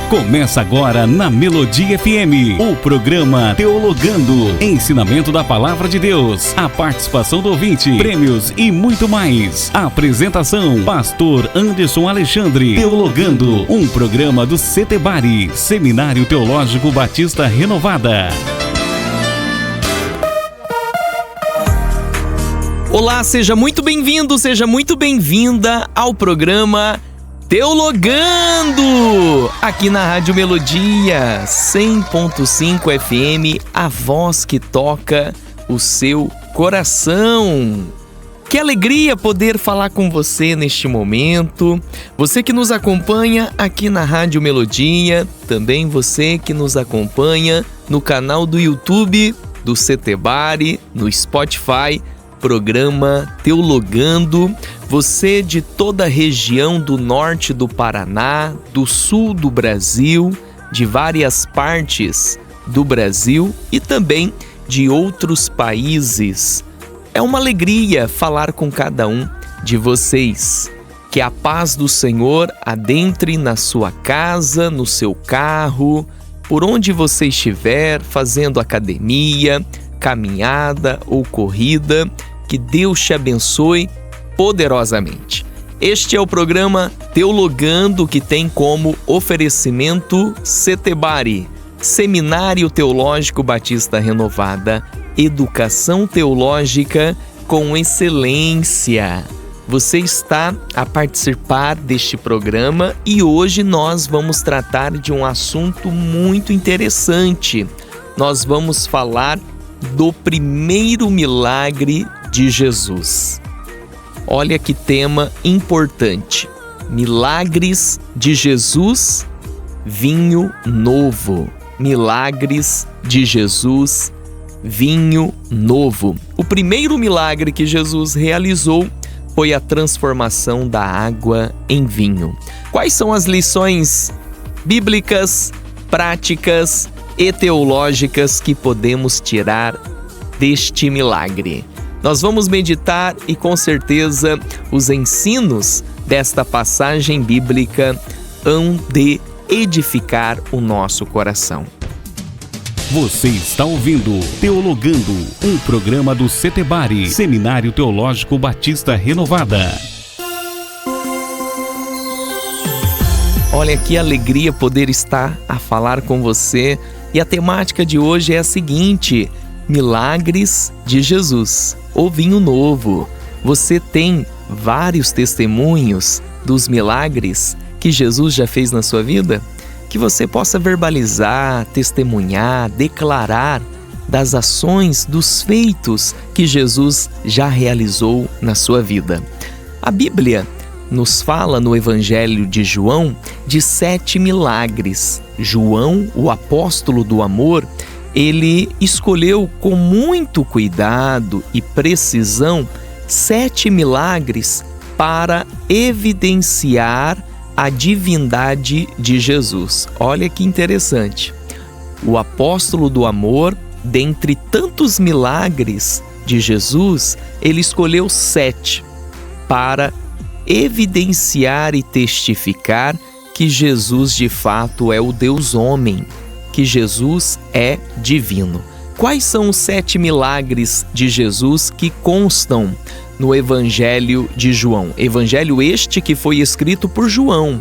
Começa agora na Melodia FM, o programa Teologando, ensinamento da Palavra de Deus, a participação do ouvinte, prêmios e muito mais. Apresentação, Pastor Anderson Alexandre. Teologando, um programa do Setebari, Seminário Teológico Batista Renovada. Olá, seja muito bem-vindo, seja muito bem-vinda ao programa Teologando, aqui na Rádio Melodia 100.5 FM, a voz que toca o seu coração. Que alegria poder falar com você neste momento, você que nos acompanha aqui na Rádio Melodia, também você que nos acompanha no canal do YouTube do Setebari, no Spotify, programa Teologando, você de toda a região do norte do Paraná, do sul do Brasil, de várias partes do Brasil e também de outros países. É uma alegria falar com cada um de vocês. Que a paz do Senhor adentre na sua casa, no seu carro, por onde você estiver, fazendo academia, caminhada ou corrida, que Deus te abençoe poderosamente. Este é o programa Teologando, que tem como oferecimento Setebari, Seminário Teológico Batista Renovada, educação teológica com excelência. Você está a participar deste programa e hoje nós vamos tratar de um assunto muito interessante. Nós vamos falar do primeiro milagre de Jesus. Olha que tema importante. Milagres de Jesus, vinho novo. Milagres de Jesus, vinho novo. O primeiro milagre que Jesus realizou foi a transformação da água em vinho. Quais são as lições bíblicas, práticas e teológicas que podemos tirar deste milagre? Nós vamos meditar e com certeza os ensinos desta passagem bíblica hão de edificar o nosso coração. Você está ouvindo Teologando, um programa do Setebari, Seminário Teológico Batista Renovada. Olha que alegria poder estar a falar com você. E a temática de hoje é a seguinte: Milagres de Jesus, o vinho novo. Você tem vários testemunhos dos milagres que Jesus já fez na sua vida? Que você possa verbalizar, testemunhar, declarar das ações, dos feitos que Jesus já realizou na sua vida. A Bíblia nos fala no Evangelho de João de 7 milagres. João, o apóstolo do amor, ele escolheu com muito cuidado e precisão 7 milagres para evidenciar a divindade de Jesus. Olha que interessante. O apóstolo do amor, dentre tantos milagres de Jesus, ele escolheu 7 para evidenciar e testificar que Jesus de fato é o Deus homem, que Jesus é divino. Quais são os 7 milagres de Jesus que constam no Evangelho de João? Evangelho este que foi escrito por João.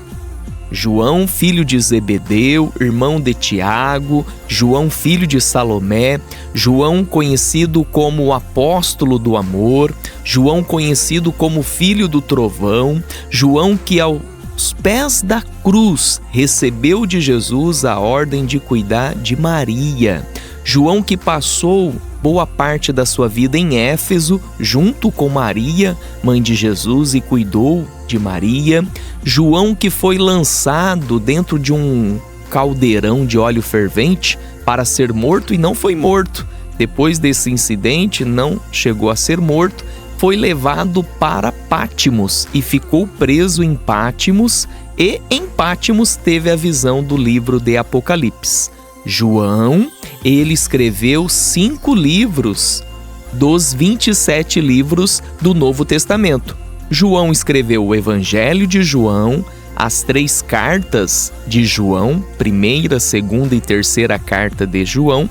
João, filho de Zebedeu, irmão de Tiago, João, filho de Salomé, João, conhecido como o apóstolo do amor, João, conhecido como filho do trovão, João que aos pés da cruz recebeu de Jesus a ordem de cuidar de Maria, João que passou boa parte da sua vida em Éfeso, junto com Maria, mãe de Jesus, e cuidou de Maria. João que foi lançado dentro de um caldeirão de óleo fervente para ser morto e não foi morto. Depois desse incidente, não chegou a ser morto, foi levado para Pátimos e ficou preso em Pátimos, e em Pátimos teve a visão do livro de Apocalipse. João, ele escreveu 5 livros dos 27 livros do Novo Testamento. João escreveu o Evangelho de João, as 3 cartas de João, primeira, segunda e terceira carta de João,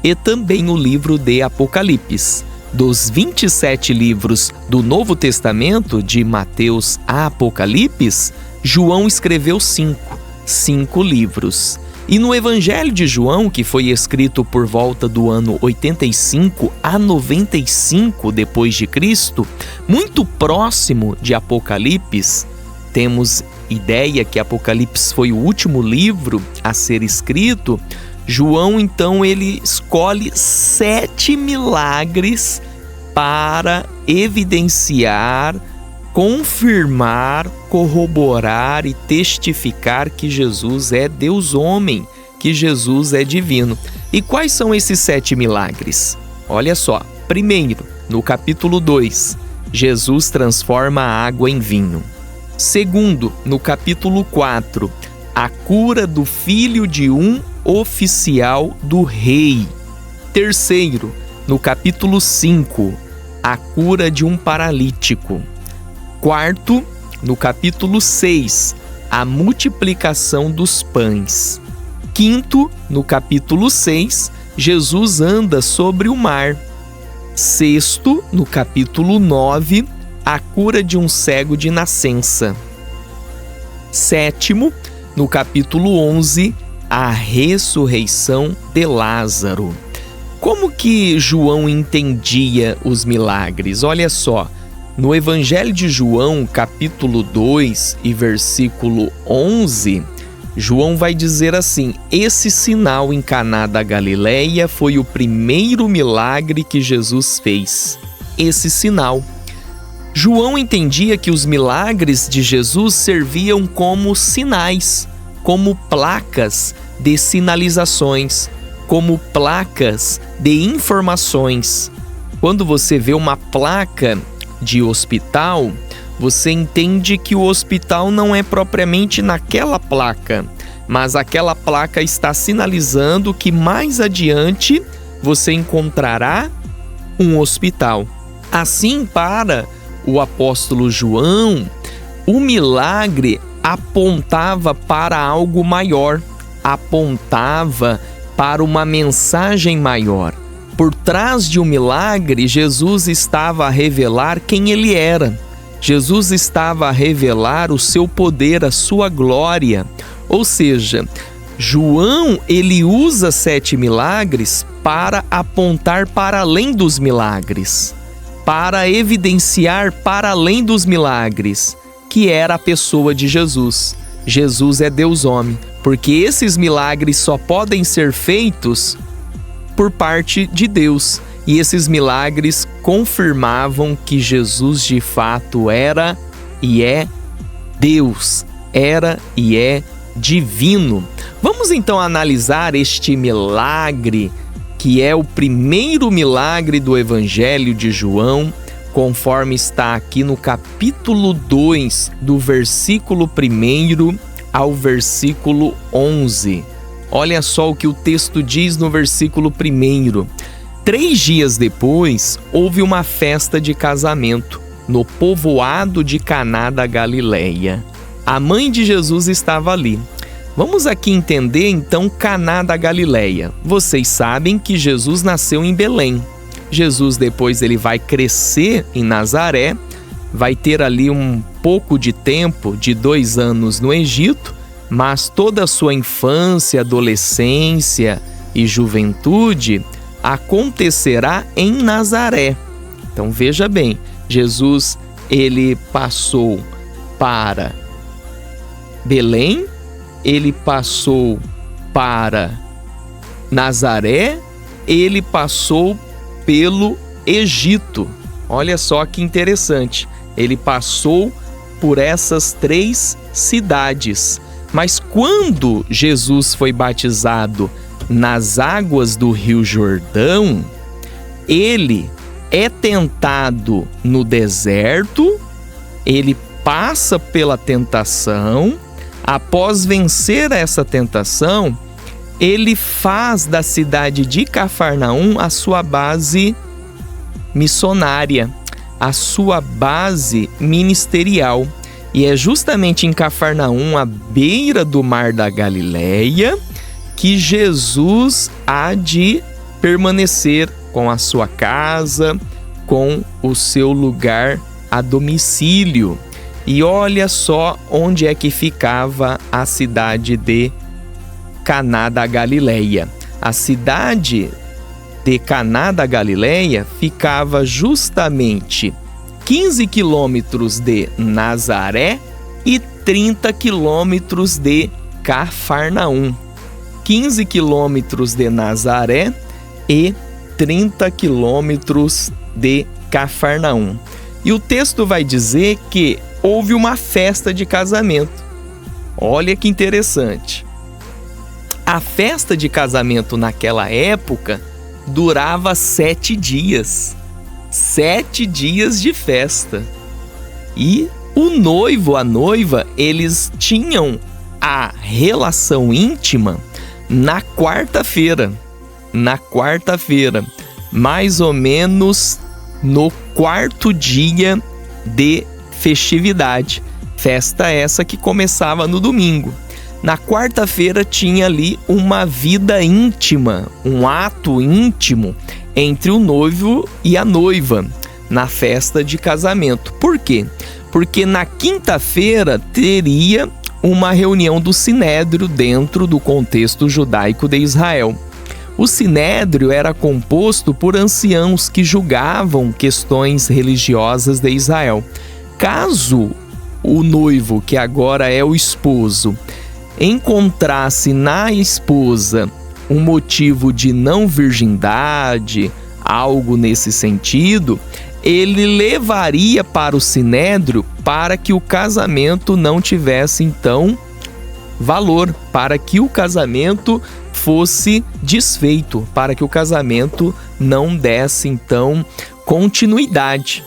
e também o livro de Apocalipse. Dos 27 livros do Novo Testamento, de Mateus a Apocalipse, João escreveu 5 livros. E no Evangelho de João, que foi escrito por volta do ano 85 a 95 depois de Cristo, muito próximo de Apocalipse, temos ideia que Apocalipse foi o último livro a ser escrito. João, então, ele escolhe 7 milagres para evidenciar, confirmar, corroborar e testificar que Jesus é Deus homem, que Jesus é divino. E quais são esses 7 milagres? Olha só, primeiro, no capítulo 2, Jesus transforma a água em vinho. Segundo, no capítulo 4, a cura do filho de um oficial do rei. Terceiro, no capítulo 5, a cura de um paralítico. Quarto, no capítulo 6, a multiplicação dos pães. Quinto, no capítulo 6, Jesus anda sobre o mar. Sexto, no capítulo 9, a cura de um cego de nascença. Sétimo, no capítulo 11, a ressurreição de Lázaro. Como que João entendia os milagres? Olha só, no Evangelho de João, capítulo 2 e versículo 11, João vai dizer assim: esse sinal em Caná da Galileia foi o primeiro milagre que Jesus fez. Esse sinal. João entendia que os milagres de Jesus serviam como sinais, como placas de sinalizações, como placas de informações. Quando você vê uma placa de hospital, você entende que o hospital não é propriamente naquela placa, mas aquela placa está sinalizando que mais adiante você encontrará um hospital. Assim, para o apóstolo João, o milagre apontava para algo maior, apontava para uma mensagem maior. Por trás de um milagre, Jesus estava a revelar quem ele era. Jesus estava a revelar o seu poder, a sua glória. Ou seja, João, ele usa 7 milagres para apontar para além dos milagres, para evidenciar para além dos milagres, que era a pessoa de Jesus. Jesus é Deus homem, porque esses milagres só podem ser feitos por parte de Deus. E esses milagres confirmavam que Jesus de fato era e é Deus, era e é divino. Vamos então analisar este milagre, que é o primeiro milagre do Evangelho de João, conforme está aqui no capítulo 2, do versículo 1 ao versículo 11. Olha só o que o texto diz no versículo 1. 3 dias depois, houve uma festa de casamento no povoado de Caná da Galileia. A mãe de Jesus estava ali. Vamos aqui entender então Caná da Galileia. Vocês sabem que Jesus nasceu em Belém. Jesus depois ele vai crescer em Nazaré, vai ter ali um pouco de tempo, de 2 anos no Egito, mas toda a sua infância, adolescência e juventude acontecerá em Nazaré. Então veja bem, Jesus ele passou para Belém, ele passou para Nazaré, ele passou pelo Egito. Olha só que interessante, ele passou por essas 3 cidades. Mas quando Jesus foi batizado nas águas do Rio Jordão, ele é tentado no deserto, ele passa pela tentação. Após vencer essa tentação, ele faz da cidade de Cafarnaum a sua base missionária, a sua base ministerial. E é justamente em Cafarnaum, à beira do mar da Galileia, que Jesus há de permanecer com a sua casa, com o seu lugar a domicílio. E olha só onde é que ficava a cidade de Caná da Galileia. A cidade de Caná da Galileia ficava justamente 15 quilômetros de Nazaré e 30 quilômetros de Cafarnaum. 15 quilômetros de Nazaré e 30 quilômetros de Cafarnaum. E o texto vai dizer que houve uma festa de casamento. Olha que interessante. A festa de casamento naquela época durava 7 dias. 7 dias de festa. E o noivo, a noiva, eles tinham a relação íntima na quarta-feira. Na quarta-feira, mais ou menos no 4º dia de festividade. Festa essa que começava no domingo. Na quarta-feira tinha ali uma vida íntima, um ato íntimo entre o noivo e a noiva na festa de casamento. Por quê? Porque na quinta-feira teria uma reunião do Sinédrio dentro do contexto judaico de Israel. O Sinédrio era composto por anciãos que julgavam questões religiosas de Israel. Caso o noivo, que agora é o esposo, encontrasse na esposa um motivo de não virgindade, algo nesse sentido, ele levaria para o Sinédrio para que o casamento não tivesse então valor, para que o casamento fosse desfeito, para que o casamento não desse então continuidade.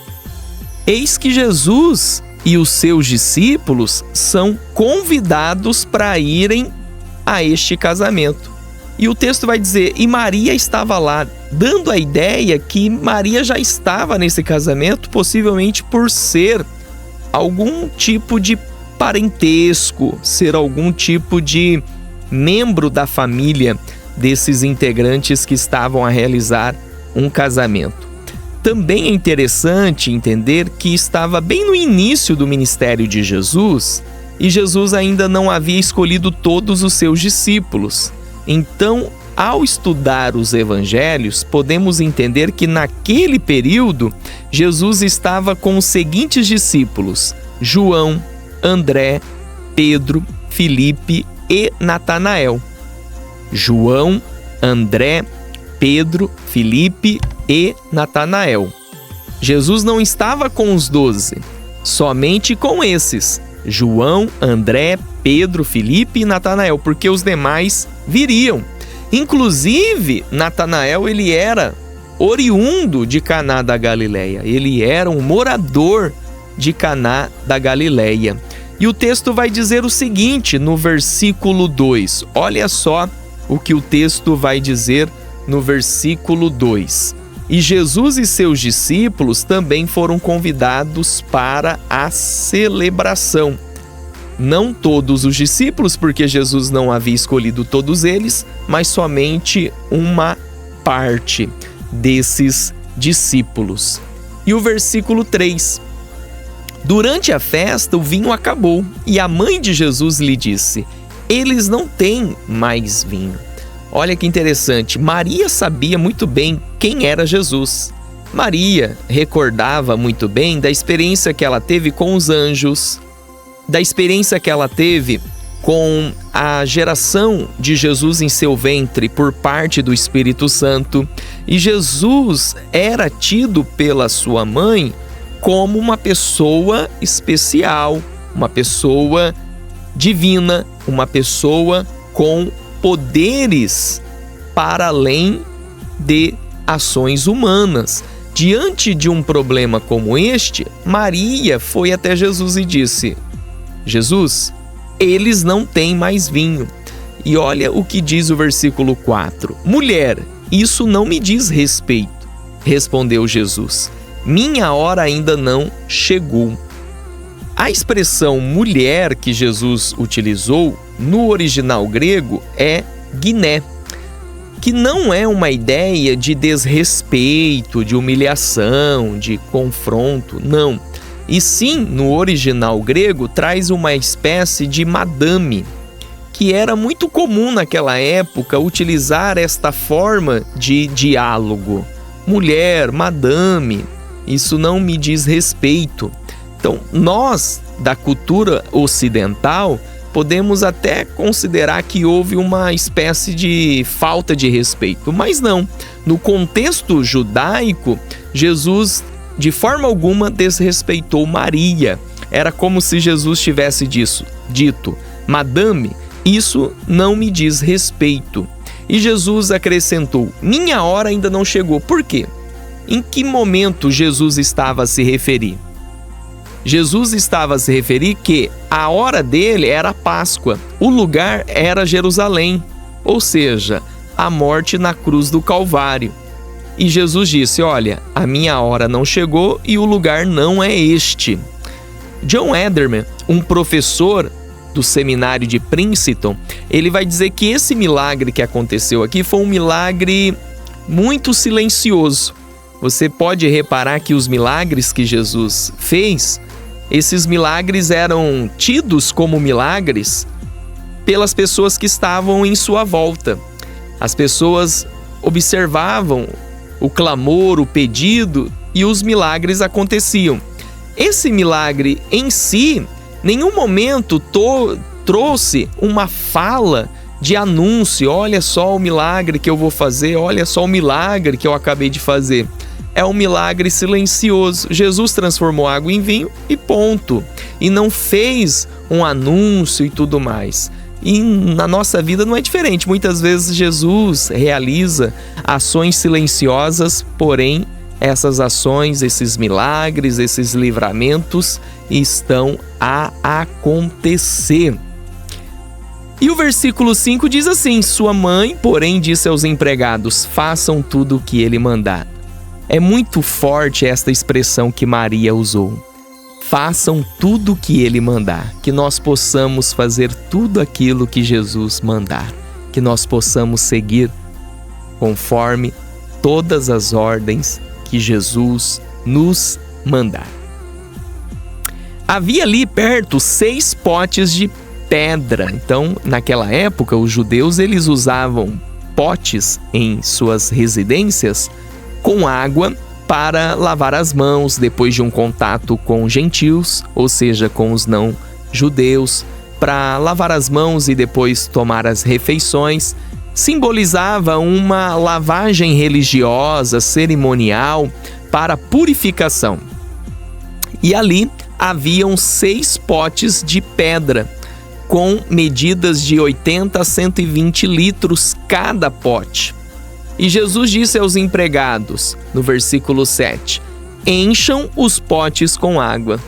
Eis que Jesus e os seus discípulos são convidados para irem a este casamento. E o texto vai dizer, e Maria estava lá, dando a ideia que Maria já estava nesse casamento, possivelmente por ser algum tipo de parentesco, ser algum tipo de membro da família desses integrantes que estavam a realizar um casamento. Também é interessante entender que estava bem no início do ministério de Jesus e Jesus ainda não havia escolhido todos os seus discípulos. Então, ao estudar os evangelhos, podemos entender que naquele período Jesus estava com os seguintes discípulos: João, André, Pedro, Filipe e Natanael. João, André, Pedro, Filipe e Natanael. Jesus não estava com os 12, somente com esses: João, André, Pedro, Filipe e Natanael, porque os demais viriam. Inclusive, Natanael, ele era oriundo de Caná da Galileia. Ele era um morador de Caná da Galileia. E o texto vai dizer o seguinte no versículo 2. Olha só o que o texto vai dizer no versículo 2. E Jesus e seus discípulos também foram convidados para a celebração. Não todos os discípulos, porque Jesus não havia escolhido todos eles, mas somente uma parte desses discípulos. E o versículo 3. Durante a festa, o vinho acabou, e a mãe de Jesus lhe disse: eles não têm mais vinho. Olha que interessante, Maria sabia muito bem quem era Jesus. Maria recordava muito bem da experiência que ela teve com os anjos, da experiência que ela teve com a geração de Jesus em seu ventre por parte do Espírito Santo. E Jesus era tido pela sua mãe como uma pessoa especial, uma pessoa divina, uma pessoa com poderes para além de ações humanas. Diante de um problema como este, Maria foi até Jesus e disse: Jesus, eles não têm mais vinho. E olha o que diz o versículo 4. Mulher, isso não me diz respeito. Respondeu Jesus: minha hora ainda não chegou. A expressão mulher que Jesus utilizou no original grego é giné, que não é uma ideia de desrespeito, de humilhação, de confronto, não. E sim, no original grego, traz uma espécie de madame, que era muito comum naquela época utilizar esta forma de diálogo. Mulher, madame, isso não me diz respeito. Então, nós, da cultura ocidental, podemos até considerar que houve uma espécie de falta de respeito, mas não. No contexto judaico, Jesus, de forma alguma, desrespeitou Maria. Era como se Jesus tivesse dito, madame, isso não me diz respeito. E Jesus acrescentou, minha hora ainda não chegou. Por quê? Em que momento Jesus estava a se referir? Jesus estava a se referir que a hora dele era a Páscoa, o lugar era Jerusalém, ou seja, a morte na cruz do Calvário. E Jesus disse, olha, a minha hora não chegou e o lugar não é este. John Ederman, um professor do seminário de Princeton, ele vai dizer que esse milagre que aconteceu aqui foi um milagre muito silencioso. Você pode reparar que os milagres que Jesus fez, esses milagres eram tidos como milagres pelas pessoas que estavam em sua volta. As pessoas observavam o clamor, o pedido e os milagres aconteciam. Esse milagre em si, nenhum momento trouxe uma fala de anúncio, olha só o milagre que eu vou fazer, olha só o milagre que eu acabei de fazer. É um milagre silencioso. Jesus transformou água em vinho e ponto. E não fez um anúncio e tudo mais. E na nossa vida não é diferente. Muitas vezes Jesus realiza ações silenciosas, porém essas ações, esses milagres, esses livramentos estão a acontecer. E o versículo 5 diz assim, sua mãe, porém, disse aos empregados, façam tudo o que ele mandar. É muito forte esta expressão que Maria usou. Façam tudo o que ele mandar, que nós possamos fazer tudo aquilo que Jesus mandar, que nós possamos seguir conforme todas as ordens que Jesus nos mandar. Havia ali perto 6 potes de pedra. Então, naquela época, os judeus eles usavam potes em suas residências com água para lavar as mãos depois de um contato com gentios, ou seja, com os não judeus, para lavar as mãos e depois tomar as refeições. Simbolizava uma lavagem religiosa, cerimonial, para purificação. E ali haviam 6 potes de pedra, com medidas de 80 a 120 litros cada pote. E Jesus disse aos empregados, no versículo 7, encham os potes com água.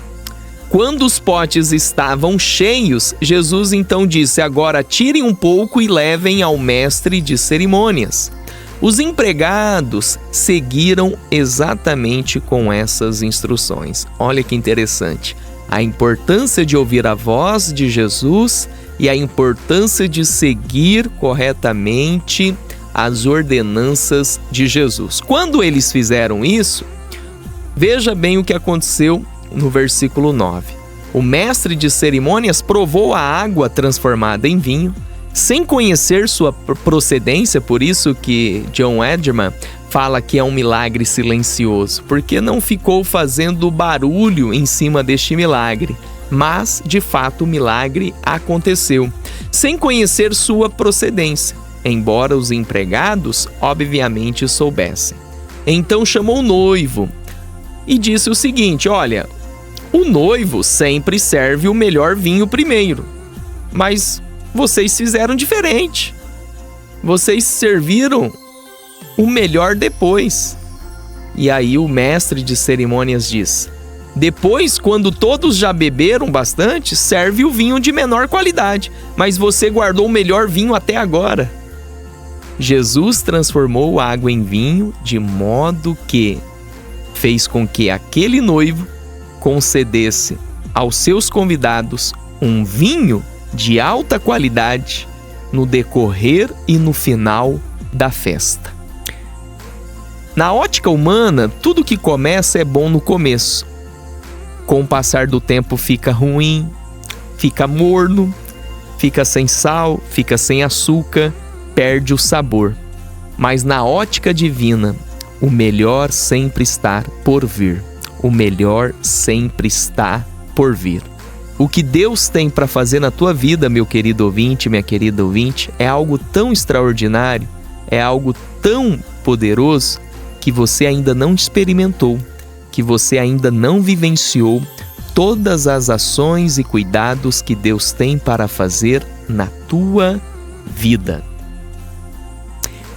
Quando os potes estavam cheios, Jesus então disse, agora tirem um pouco e levem ao mestre de cerimônias. Os empregados seguiram exatamente com essas instruções. Olha que interessante. A importância de ouvir a voz de Jesus e a importância de seguir corretamente as ordenanças de Jesus. Quando eles fizeram isso, veja bem o que aconteceu no versículo 9. O mestre de cerimônias provou a água transformada em vinho, sem conhecer sua procedência, por isso que John Ederman fala que é um milagre silencioso, porque não ficou fazendo barulho em cima deste milagre, mas de fato o milagre aconteceu, sem conhecer sua procedência, embora os empregados obviamente soubessem. Então chamou o noivo e disse o seguinte, olha, o noivo sempre serve o melhor vinho primeiro, mas vocês fizeram diferente. Vocês serviram o melhor depois. E aí o mestre de cerimônias diz, depois, quando todos já beberam bastante, serve o vinho de menor qualidade, mas você guardou o melhor vinho até agora. Jesus transformou a água em vinho de modo que fez com que aquele noivo concedesse aos seus convidados um vinho de alta qualidade no decorrer e no final da festa. Na ótica humana, tudo que começa é bom no começo. Com o passar do tempo fica ruim, fica morno, fica sem sal, fica sem açúcar, perde o sabor. Mas na ótica divina, o melhor sempre está por vir. O melhor sempre está por vir. O que Deus tem para fazer na tua vida, meu querido ouvinte, minha querida ouvinte, é algo tão extraordinário, é algo tão poderoso que você ainda não experimentou, que você ainda não vivenciou todas as ações e cuidados que Deus tem para fazer na tua vida.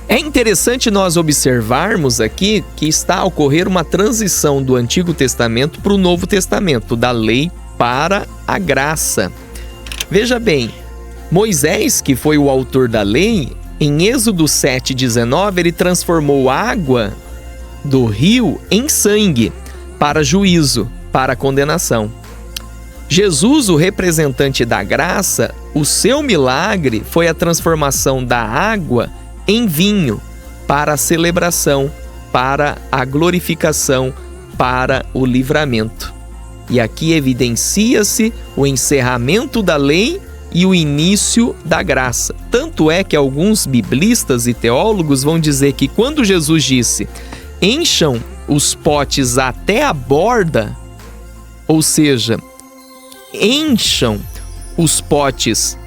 É interessante nós observarmos aqui que está a ocorrer uma transição do Antigo Testamento para o Novo Testamento, da lei para a graça. Veja bem, Moisés, que foi o autor da lei, em Êxodo 7,19, ele transformou água do rio em sangue para juízo, para condenação. Jesus, o representante da graça, o seu milagre foi a transformação da água em vinho para a celebração, para a glorificação, para o livramento. E aqui evidencia-se o encerramento da lei e o início da graça. Tanto é que alguns biblistas e teólogos vão dizer que quando Jesus disse: encham os potes até a borda, ou seja, encham os potes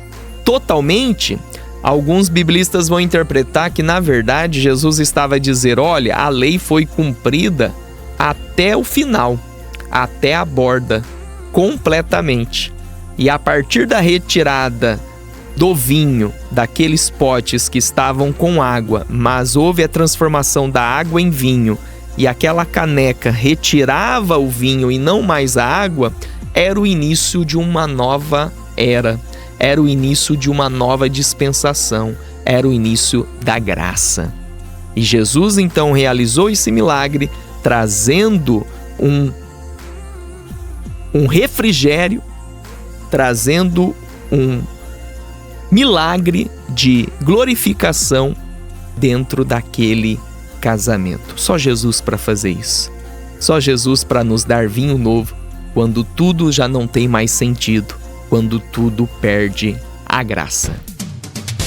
totalmente, alguns biblistas vão interpretar que, na verdade, Jesus estava a dizer: olha, a lei foi cumprida até o final, até a borda, completamente. E a partir da retirada do vinho, daqueles potes que estavam com água, mas houve a transformação da água em vinho, e aquela caneca retirava o vinho e não mais a água, era o início de uma nova era, era o início de uma nova dispensação, era o início da graça. E Jesus então realizou esse milagre, trazendo um refrigério, trazendo um milagre de glorificação dentro daquele casamento. Só Jesus para fazer isso. Só Jesus para nos dar vinho novo quando tudo já não tem mais sentido, quando tudo perde a graça.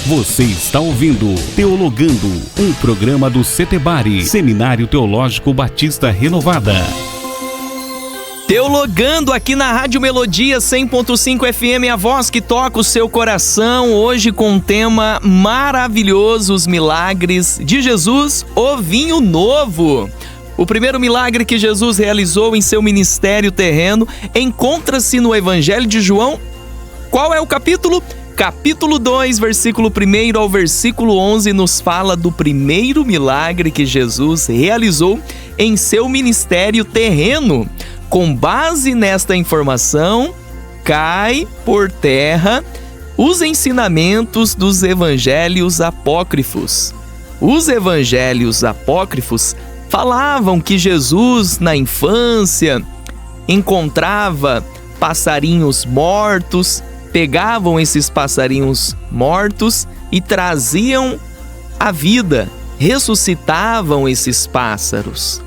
Você está ouvindo Teologando, um programa do Setebari, Seminário Teológico Batista Renovada. Teologando aqui na Rádio Melodia 100.5 FM, a voz que toca o seu coração, hoje com um tema maravilhoso, os milagres de Jesus, o vinho novo. O primeiro milagre que Jesus realizou em seu ministério terreno encontra-se no Evangelho de João. Qual é o capítulo? Capítulo 2, versículo 1 ao versículo 11, nos fala do primeiro milagre que Jesus realizou em seu ministério terreno. Com base nesta informação, cai por terra os ensinamentos dos evangelhos apócrifos. Os evangelhos apócrifos falavam que Jesus, na infância, encontrava passarinhos mortos, pegavam esses passarinhos mortos e traziam à vida, ressuscitavam esses pássaros.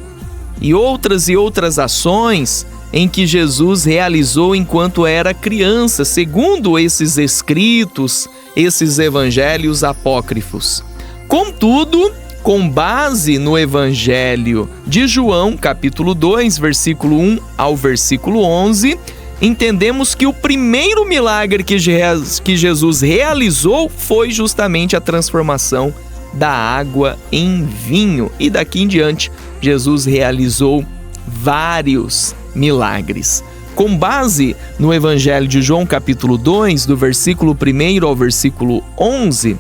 E outras ações em que Jesus realizou enquanto era criança, segundo esses escritos, esses evangelhos apócrifos. Contudo, com base no Evangelho de João, capítulo 2, versículo 1 ao versículo 11, entendemos que o primeiro milagre que Jesus realizou foi justamente a transformação da água em vinho. E daqui em diante, Jesus realizou vários milagres. Com base no Evangelho de João, capítulo 2, do versículo 1 ao versículo 11,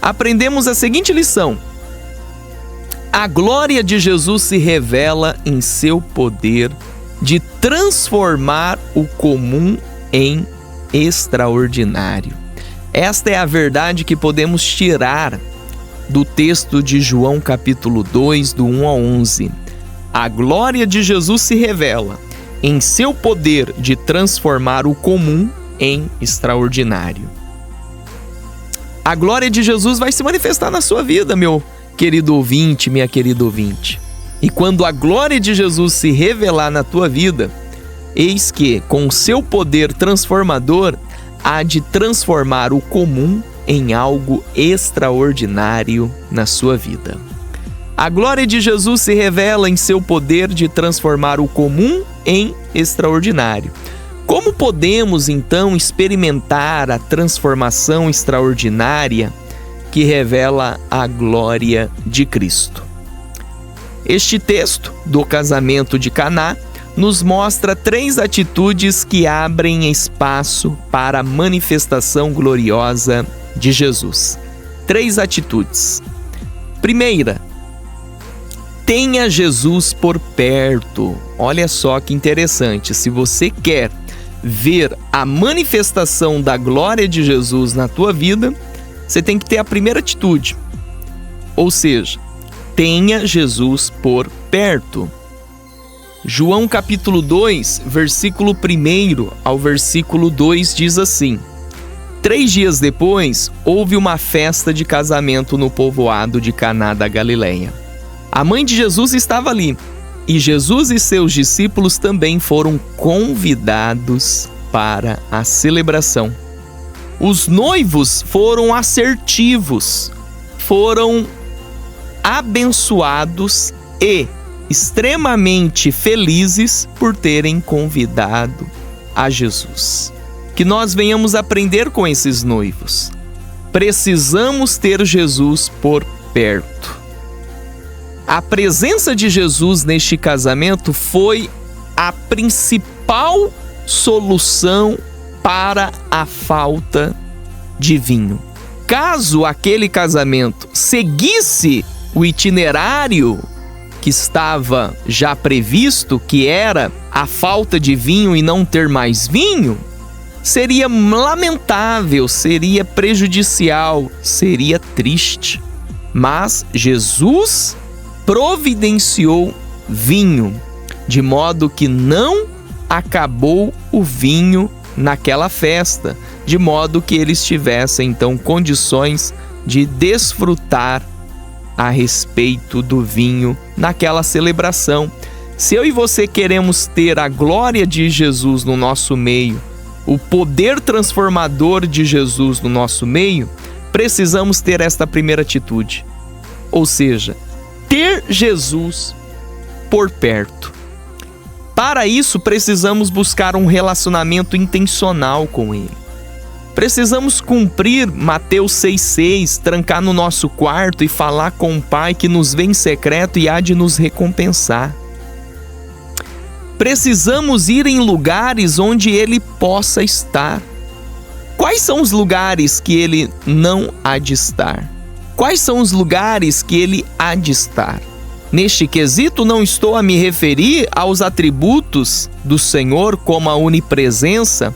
aprendemos a seguinte lição: a glória de Jesus se revela em seu poder de transformar o comum em extraordinário. Esta é a verdade que podemos tirar do texto de João capítulo 2, do 1 ao 11. A glória de Jesus se revela em seu poder de transformar o comum em extraordinário. A glória de Jesus vai se manifestar na sua vida, meu querido ouvinte, minha querida ouvinte. E quando a glória de Jesus se revelar na tua vida, eis que, com seu poder transformador, há de transformar o comum em algo extraordinário na sua vida. A glória de Jesus se revela em seu poder de transformar o comum em extraordinário. Como podemos, então, experimentar a transformação extraordinária que revela a glória de Cristo? Este texto do casamento de Caná nos mostra 3 atitudes que abrem espaço para a manifestação gloriosa de Jesus. 3 atitudes. Primeira, tenha Jesus por perto. Olha só que interessante. Se você quer ver a manifestação da glória de Jesus na tua vida, você tem que ter a primeira atitude. Ou seja, tenha Jesus por perto. João capítulo 2, versículo 1 ao versículo 2 diz assim: 3 dias depois, houve uma festa de casamento no povoado de Caná da Galileia. A mãe de Jesus estava ali, e Jesus e seus discípulos também foram convidados para a celebração. Os noivos foram assertivos, foram abençoados e extremamente felizes por terem convidado a Jesus. Que nós venhamos aprender com esses noivos. Precisamos ter Jesus por perto. A presença de Jesus neste casamento foi a principal solução para a falta de vinho. Caso aquele casamento seguisse o itinerário que estava já previsto, que era a falta de vinho e não ter mais vinho, seria lamentável, seria prejudicial, seria triste. Mas Jesus providenciou vinho, de modo que não acabou o vinho naquela festa, de modo que eles tivessem então condições de desfrutar a respeito do vinho naquela celebração. Se eu e você queremos ter a glória de Jesus no nosso meio, o poder transformador de Jesus no nosso meio, precisamos ter esta primeira atitude, ou seja, ter Jesus por perto. Para isso, precisamos buscar um relacionamento intencional com Ele. Precisamos cumprir Mateus 6,6, trancar no nosso quarto e falar com o Pai que nos vê em secreto e há de nos recompensar. Precisamos ir em lugares onde Ele possa estar. Quais são os lugares que Ele não há de estar? Quais são os lugares que Ele há de estar? Neste quesito, não estou a me referir aos atributos do Senhor, como a onipresença.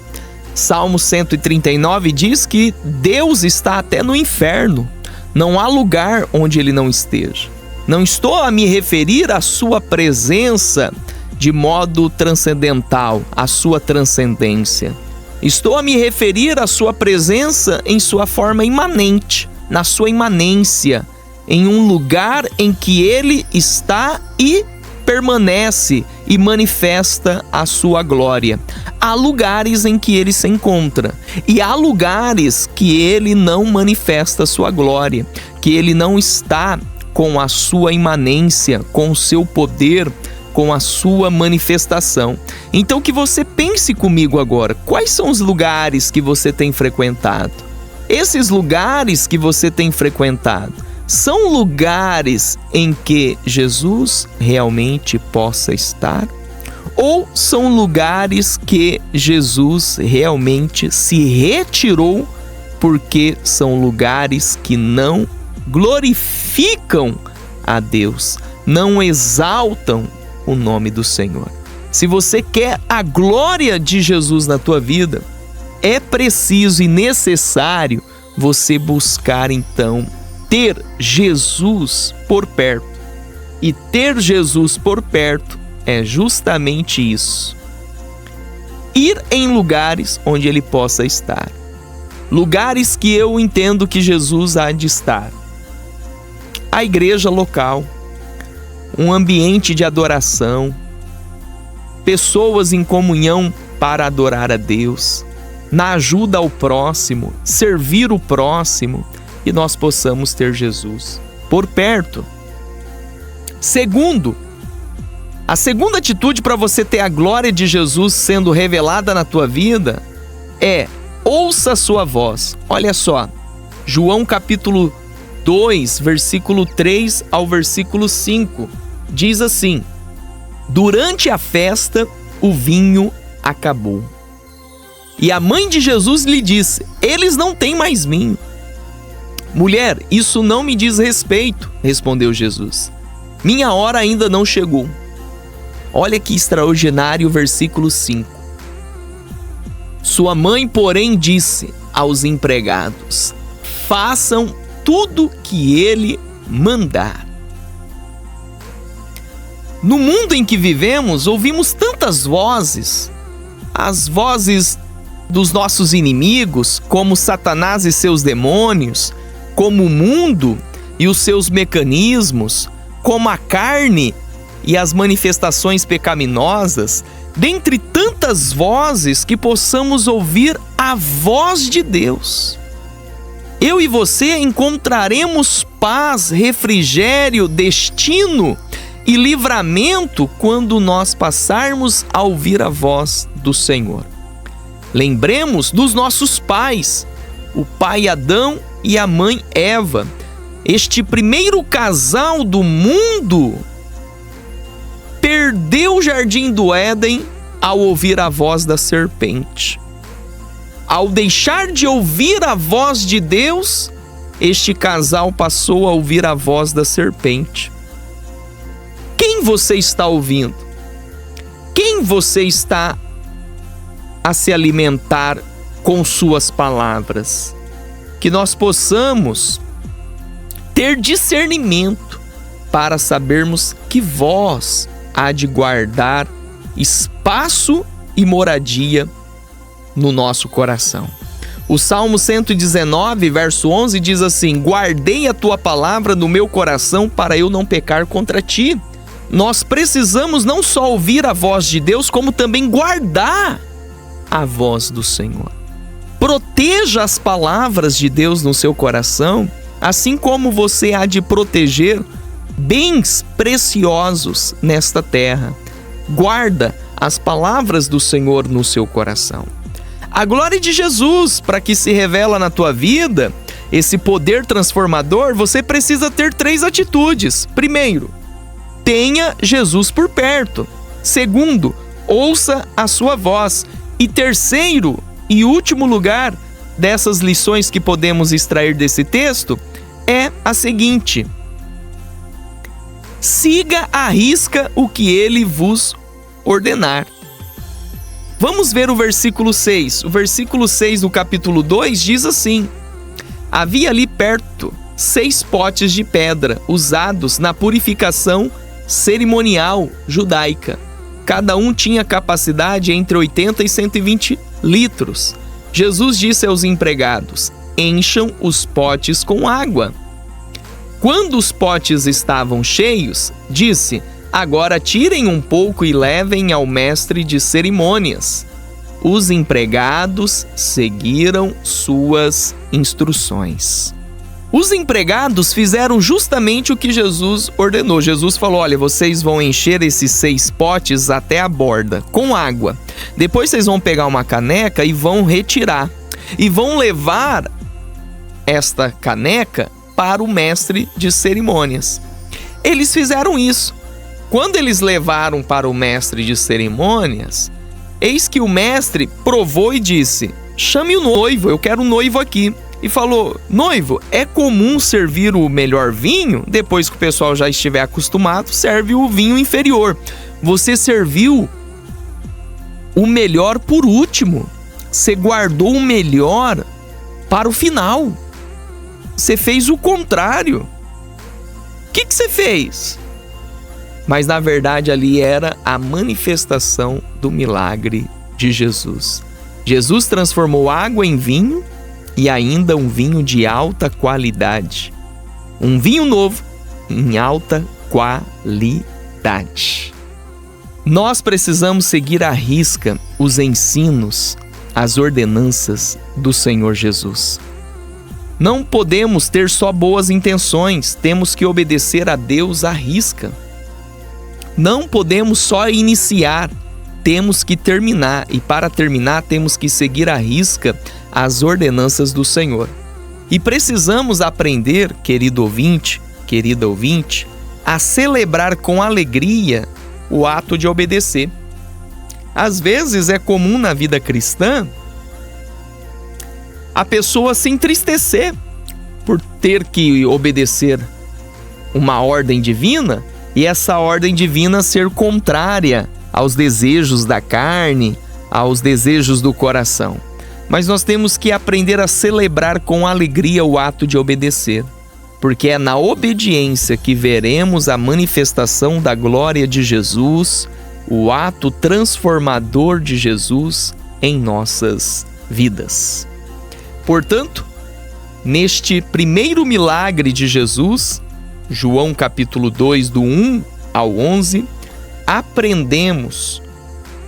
Salmo 139 diz que Deus está até no inferno. Não há lugar onde Ele não esteja. Não estou a me referir à sua presença de modo transcendental, à sua transcendência. Estou a me referir à sua presença em sua forma imanente, na sua imanência, em um lugar em que Ele está e permanece e manifesta a sua glória. Há lugares em que Ele se encontra e há lugares que Ele não manifesta a sua glória, que Ele não está com a sua imanência, com o seu poder, com a sua manifestação. Então que você pense comigo agora, quais são os lugares que você tem frequentado? Esses lugares que você tem frequentado são lugares em que Jesus realmente possa estar? Ou são lugares que Jesus realmente se retirou porque são lugares que não glorificam a Deus, não exaltam o nome do Senhor? Se você quer a glória de Jesus na tua vida, é preciso e necessário você buscar então ter Jesus por perto. E ter Jesus por perto é justamente isso, ir em lugares onde ele possa estar. Lugares que eu entendo que Jesus há de estar. A igreja local, um ambiente de adoração, pessoas em comunhão para adorar a Deus, na ajuda ao próximo, servir o próximo, e nós possamos ter Jesus por perto. Segundo, a segunda atitude para você ter a glória de Jesus sendo revelada na tua vida é: ouça a sua voz. Olha só, João capítulo 2, versículo 3 ao versículo 5, diz assim: durante a festa, o vinho acabou. E a mãe de Jesus lhe disse: eles não têm mais vinho. Mulher, isso não me diz respeito, respondeu Jesus. Minha hora ainda não chegou. Olha que extraordinário o versículo 5. Sua mãe, porém, disse aos empregados: façam tudo que ele mandar. No mundo em que vivemos, ouvimos tantas vozes. As vozes dos nossos inimigos, como Satanás e seus demônios, como o mundo e os seus mecanismos, como a carne e as manifestações pecaminosas, dentre tantas vozes, que possamos ouvir a voz de Deus. Eu e você encontraremos paz, refrigério, destino e livramento quando nós passarmos a ouvir a voz do Senhor. Lembremos dos nossos pais, o pai Adão e a mãe Eva. Este primeiro casal do mundo perdeu o jardim do Éden ao ouvir a voz da serpente. Ao deixar de ouvir a voz de Deus, este casal passou a ouvir a voz da serpente. Quem você está ouvindo? Quem você está a se alimentar com suas palavras? Que nós possamos ter discernimento para sabermos que voz há de guardar espaço e moradia no nosso coração. O Salmo 119, verso 11 diz assim: guardei a tua palavra no meu coração para eu não pecar contra ti. Nós precisamos não só ouvir a voz de Deus, como também guardar a voz do Senhor. Proteja as palavras de Deus no seu coração, assim como você há de proteger bens preciosos nesta terra. Guarda as palavras do Senhor no seu coração. A glória de Jesus, para que se revela na tua vida, esse poder transformador, você precisa ter 3 atitudes. Primeiro, tenha Jesus por perto. Segundo, ouça a sua voz. E terceiro e último lugar dessas lições que podemos extrair desse texto é a seguinte: siga à risca o que ele vos ordenar. Vamos ver o versículo 6. O versículo 6 do capítulo 2 diz assim: havia ali perto 6 potes de pedra usados na purificação cerimonial judaica. Cada um tinha capacidade entre 80 e 120 litros. Jesus disse aos empregados: encham os potes com água. Quando os potes estavam cheios, disse: agora tirem um pouco e levem ao mestre de cerimônias. Os empregados seguiram suas instruções. Os empregados fizeram justamente o que Jesus ordenou. Jesus falou: olha, vocês vão encher esses 6 potes até a borda com água. Depois vocês vão pegar uma caneca e vão retirar. E vão levar esta caneca para o mestre de cerimônias. Eles fizeram isso. Quando eles levaram para o mestre de cerimônias, eis que o mestre provou e disse: chame o noivo, eu quero um noivo aqui. E falou: noivo, é comum servir o melhor vinho? Depois que o pessoal já estiver acostumado, serve o vinho inferior. Você serviu o melhor por último. Você guardou o melhor para o final. Você fez o contrário. O que você fez? Mas na verdade ali era a manifestação do milagre de Jesus. Jesus transformou água em vinho e ainda um vinho de alta qualidade. Um vinho novo em alta qualidade. Nós precisamos seguir à risca os ensinos, as ordenanças do Senhor Jesus. Não podemos ter só boas intenções, temos que obedecer a Deus à risca. Não podemos só iniciar, temos que terminar. E para terminar, temos que seguir à risca as ordenanças do Senhor. E precisamos aprender, querido ouvinte, querida ouvinte, a celebrar com alegria o ato de obedecer. Às vezes é comum na vida cristã a pessoa se entristecer por ter que obedecer uma ordem divina e essa ordem divina ser contrária aos desejos da carne, aos desejos do coração. Mas nós temos que aprender a celebrar com alegria o ato de obedecer, porque é na obediência que veremos a manifestação da glória de Jesus, o ato transformador de Jesus em nossas vidas. Portanto, neste primeiro milagre de Jesus, João capítulo 2, do 1 ao 11, aprendemos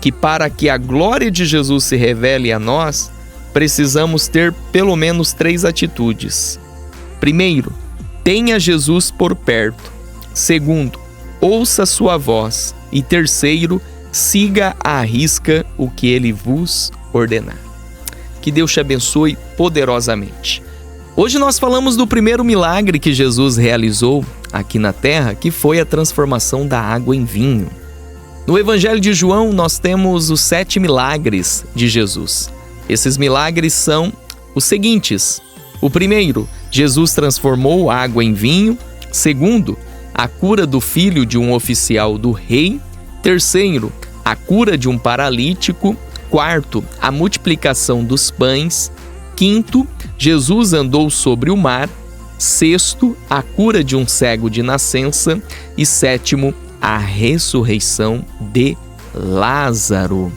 que para que a glória de Jesus se revele a nós, precisamos ter pelo menos 3 atitudes. Primeiro, tenha Jesus por perto. Segundo, ouça sua voz. E terceiro, siga à risca o que ele vos ordenar. Que Deus te abençoe poderosamente. Hoje nós falamos do primeiro milagre que Jesus realizou aqui na terra, que foi a transformação da água em vinho. No Evangelho de João, nós temos os 7 milagres de Jesus. Esses milagres são os seguintes. O primeiro, Jesus transformou água em vinho. Segundo, a cura do filho de um oficial do rei. Terceiro, a cura de um paralítico. Quarto, a multiplicação dos pães. Quinto, Jesus andou sobre o mar. Sexto, a cura de um cego de nascença. E sétimo, a ressurreição de Lázaro.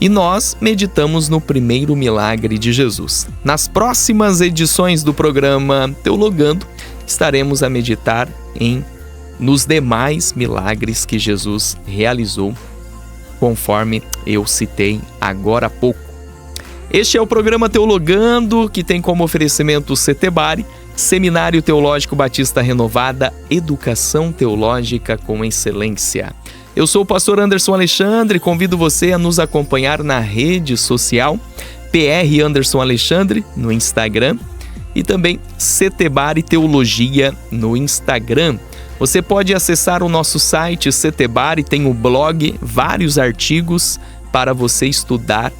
E nós meditamos no primeiro milagre de Jesus. Nas próximas edições do programa Teologando, estaremos a meditar nos demais milagres que Jesus realizou, conforme eu citei agora há pouco. Este é o programa Teologando, que tem como oferecimento o Setebari, Seminário Teológico Batista Renovada, Educação Teológica com Excelência. Eu sou o pastor Anderson Alexandre e convido você a nos acompanhar na rede social PR Anderson Alexandre no Instagram e também Setebari Teologia no Instagram. Você pode acessar o nosso site Setebari, tem o blog, vários artigos para você estudar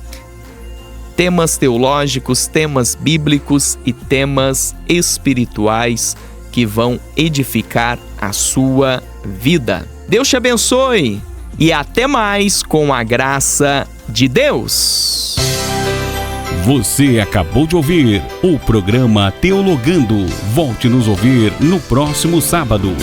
temas teológicos, temas bíblicos e temas espirituais que vão edificar a sua vida. Deus te abençoe e até mais com a graça de Deus. Você acabou de ouvir o programa Teologando. Volte nos ouvir no próximo sábado.